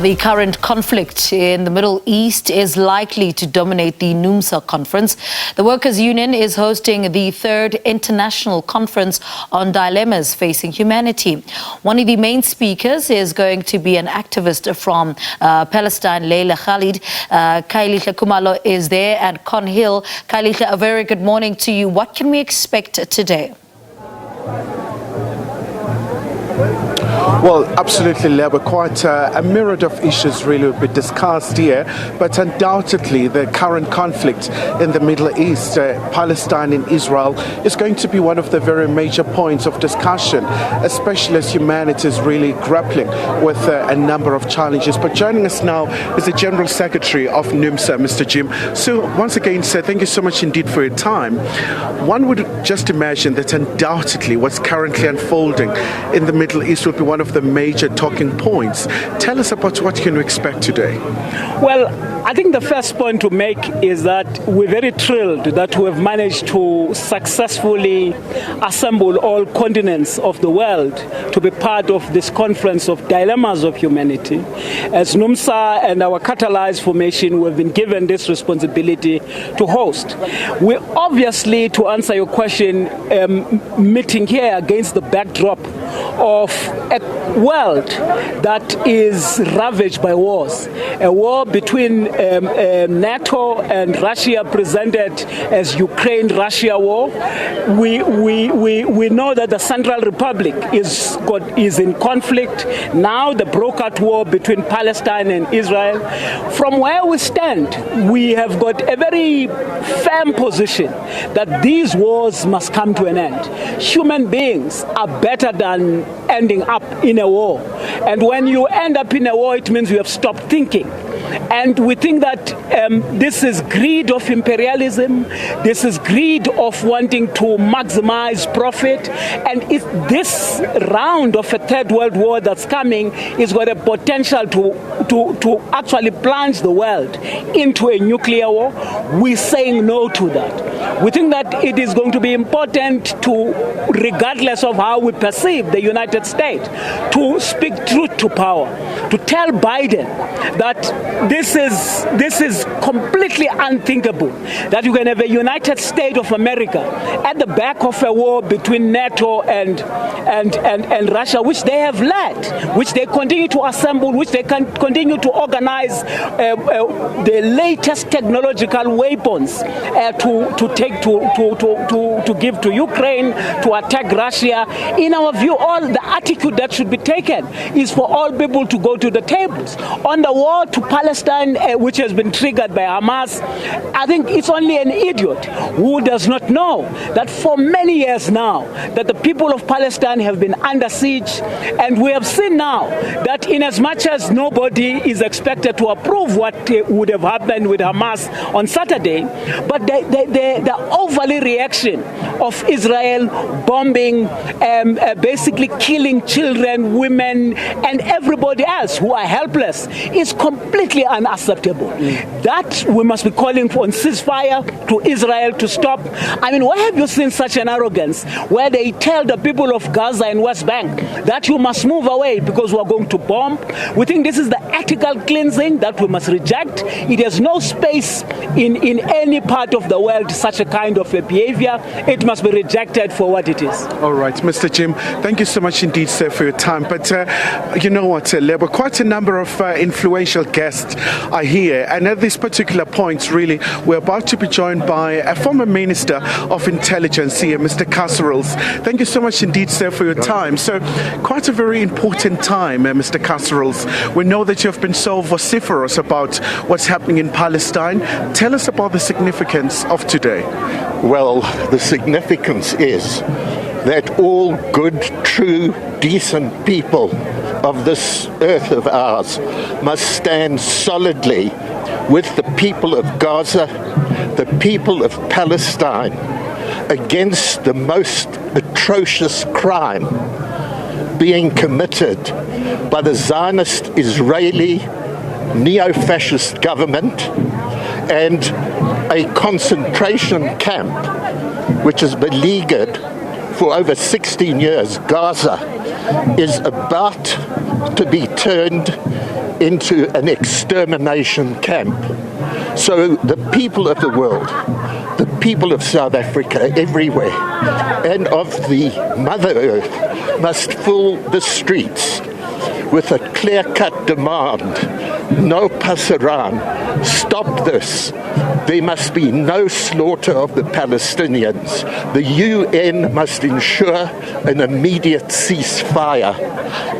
The current conflict in the Middle East is likely to dominate the Numsa conference. The Workers' Union is hosting the third international conference on dilemmas facing humanity. One of the main speakers is going to be an activist from Palestine Leila Khaled. Kailihle Kumalo is there, and Con Hill. Kailihle, a very good morning to you. What can we expect today? Well, absolutely, Leba. Quite a myriad of issues really will be discussed here, but undoubtedly the current conflict in the Middle East, Palestine and Israel, is going to be one of the very major points of discussion, especially as humanity is really grappling with a number of challenges. But joining us now is the General Secretary of Numsa, Mr. Jim. So once again, sir, thank you so much indeed for your time. One would just imagine that undoubtedly what's currently unfolding in the Middle East will be one of the major talking points. Tell us about what can we expect today. Well, I think the first point to make is that we're very thrilled that we have managed to successfully assemble all continents of the world to be part of this conference of dilemmas of humanity. As Numsa and our catalyzed formation, we've been given this responsibility to host. We obviously, to answer your question, meeting here against the backdrop of a world that is ravaged by wars. A war between NATO and Russia, presented as Ukraine-Russia war. We know that the Central Republic is in conflict. Now the brokered war between Palestine and Israel. From where we stand, we have got a very firm position that these wars must come to an end. Human beings are better than ending up in a war. And when you end up in a war, it means you have stopped thinking. And we think that this is greed of imperialism, this is greed of wanting to maximize profit, and if this round of a third world war that's coming is got a potential to actually plunge the world into a nuclear war, we're saying no to that. We think that it is going to be important to, regardless of how we perceive the United States, to speak truth to power, to tell Biden that this is completely unthinkable, that you can have a United States of America at the back of a war between NATO and Russia, which they have led, which they continue to assemble, which they can continue to organize the latest technological weapons to give to Ukraine, to attack Russia. In our view, all the attitude that should be taken is for all people to go to the tables. On the war to Palestine, which has been triggered by Hamas, I think it's only an idiot who does not know that for many years now that the people of Palestine have been under siege, and we have seen now that in as much as nobody is expected to approve what would have happened with Hamas on Saturday, but the overly reaction of Israel bombing, basically killing children, women, and everybody else who are helpless is completely unacceptable. That we must be calling for a ceasefire to Israel to stop. I mean, where have you seen such an arrogance where they tell the people of Gaza and West Bank that you must move away because we are going to bomb? We think this is the ethical cleansing that we must reject. It has no space in any part of the world, such a kind of a behavior. It must be rejected for what it is. All right, Mr. Jim, thank you so much indeed, sir, for your time. But you know what, Lebo, quite a number of influential guests are here. And at this particular point, really, we're about to be joined by a former Minister of Intelligence here, Mr. Kasrils. Thank you so much indeed, sir, for your time. So quite a very important time, Mr. Kasrils. We know that you have been so vociferous about what's happening in Palestine. Tell us about the significance of today. Well, the significance is that all good, true, decent people of this earth of ours must stand solidly with the people of Gaza, the people of Palestine, against the most atrocious crime being committed by the Zionist Israeli neo-fascist government and a concentration camp which has beleaguered for over 16 years. Gaza is about to be turned into an extermination camp. So the people of the world, the people of South Africa everywhere, and of the Mother Earth must fill the streets with a clear-cut demand. No pass around. Stop this. There must be no slaughter of the Palestinians. The UN must ensure an immediate ceasefire.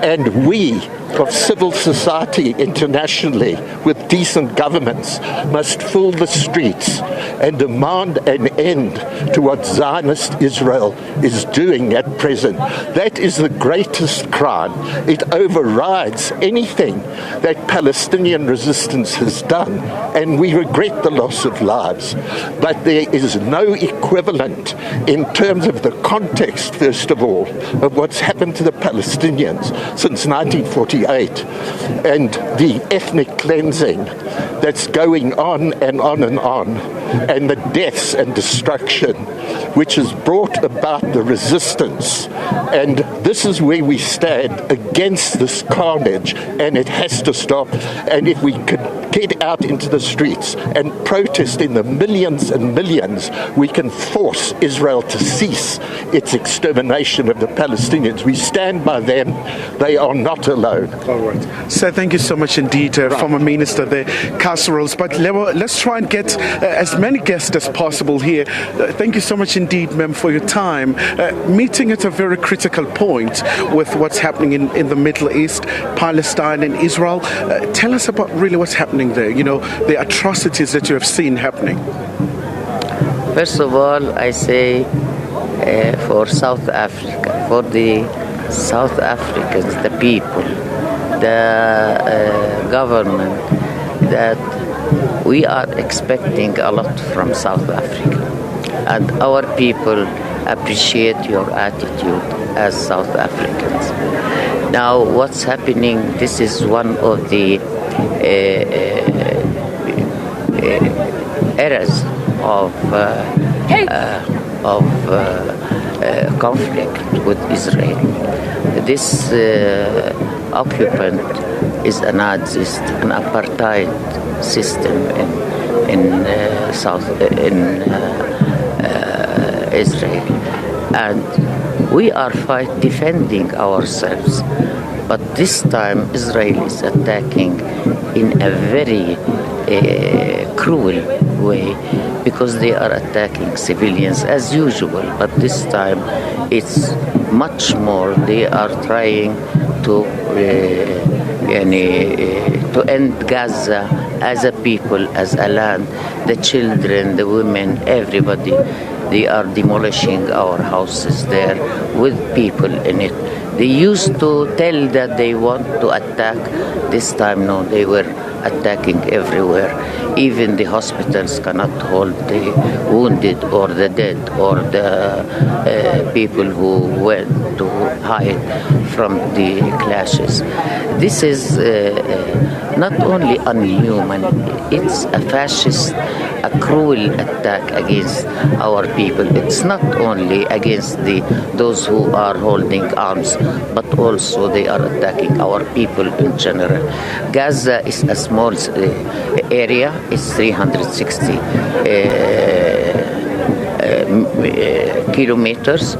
And we of civil society internationally with decent governments must fill the streets and demand an end to what Zionist Israel is doing at present. That is the greatest crime. It overrides anything that Palestinian resistance has done, and we regret the loss of lives. But there is no equivalent in terms of the context, first of all, of what's happened to the Palestinians since 1948 and the ethnic cleansing that's going on and on and on, and the deaths and destruction which has brought about the resistance. And this is where we stand against this carnage, and it has to stop. And if we could get out into the streets and protest in the millions and millions, we can force Israel to cease its extermination of the Palestinians. We stand by them. They are not alone. All right. Sir, thank you so much indeed, former Minister there, Kasrils. But let's try and get as many guests as possible here. Thank you so much indeed, ma'am, for your time. Meeting at a very critical point with what's happening in the Middle East, Palestine and Israel. Tell us about really what's happening there, you know, the atrocities that you have seen happening. First of all, I say for South Africa, for the South Africans, the people, the government, that we are expecting a lot from South Africa. And our people appreciate your attitude as South Africans. Now, what's happening, this is one of the eras of conflict with Israel. This occupant is a Nazist, an apartheid system in Israel, and we are defending ourselves. But this time, Israel is attacking in a very cruel way, because they are attacking civilians as usual. But this time, it's much more. They are trying to end Gaza as a people, as a land. The children, the women, everybody. They are demolishing our houses there with people in it. They used to tell that they want to attack. This time, no, they were attacking everywhere. Even the hospitals cannot hold the wounded or the dead or the people who went to hide from the clashes. This is not only unhuman, it's a fascist, a cruel attack against our people. It's not only against those who are holding arms, but also they are attacking our people in general. Gaza is a small area. It's 360 kilometers,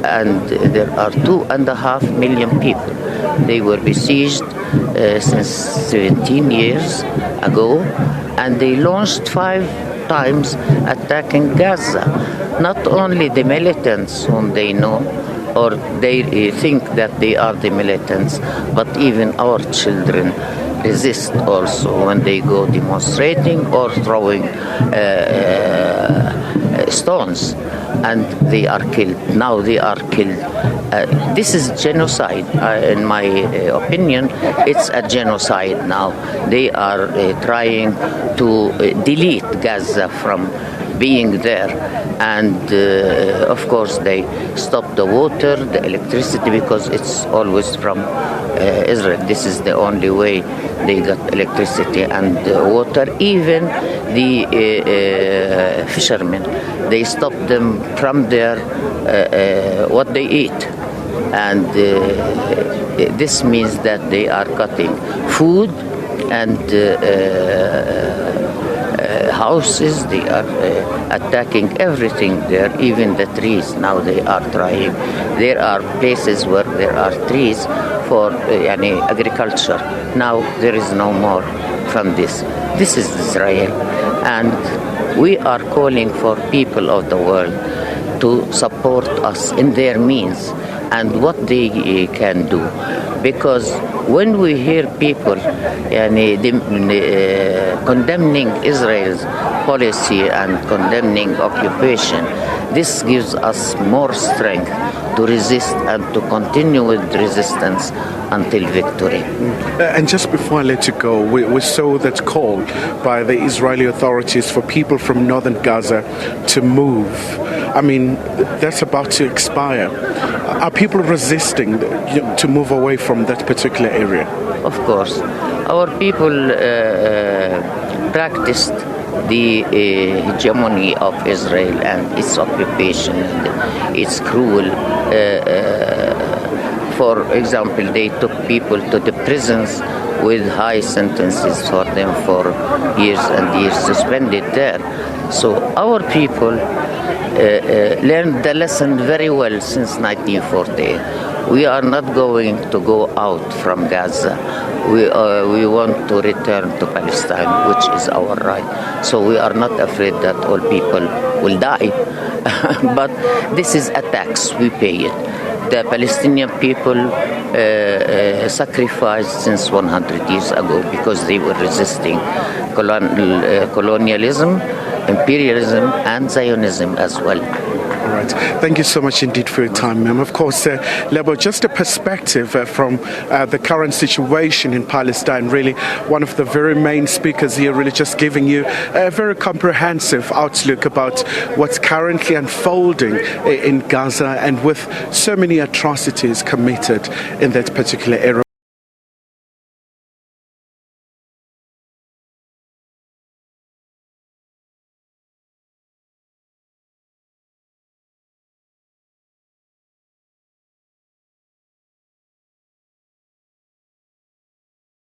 and there are 2.5 million people. They were besieged since 17 years ago, and they launched 5 times attacking Gaza. Not only the militants whom they know, or they think that they are the militants, but even our children resist also when they go demonstrating or throwing stones, and they are killed. Now they are killed. This is genocide. In my opinion, it's a genocide now. They are trying to delete Gaza from being there, and of course they stop the water, the electricity, because it's always from Israel. This is the only way they got electricity and water. Even the fishermen, they stop them from their what they eat, and this means that they are cutting food and houses. They are attacking everything there, even the trees. Now they are trying. There are places where there are trees for agriculture. Now there is no more from this. This is Israel, and we are calling for people of the world to support us in their means and what they can do. Because when we hear people condemning Israel's policy and condemning occupation, this gives us more strength to resist and to continue with resistance until victory. And just before I let you go, we saw that call by the Israeli authorities for people from northern Gaza to move. I mean, that's about to expire. Are people resisting to move away from that particular area? Of course. Our people practiced the hegemony of Israel and its occupation and its cruel. For example, they took people to the prisons with high sentences for them for years and years suspended there. So our people learned the lesson very well since 1948. We are not going to go out from Gaza. We want to return to Palestine, which is our right. So we are not afraid that all people will die. But this is a tax. We pay it. The Palestinian people sacrificed since 100 years ago because they were resisting colonialism, imperialism, and Zionism as well. All right. Thank you so much indeed for your time, ma'am. Of course, Lebo, just a perspective from the current situation in Palestine. Really, one of the very main speakers here, really just giving you a very comprehensive outlook about what's currently unfolding in Gaza and with so many atrocities committed in that particular area.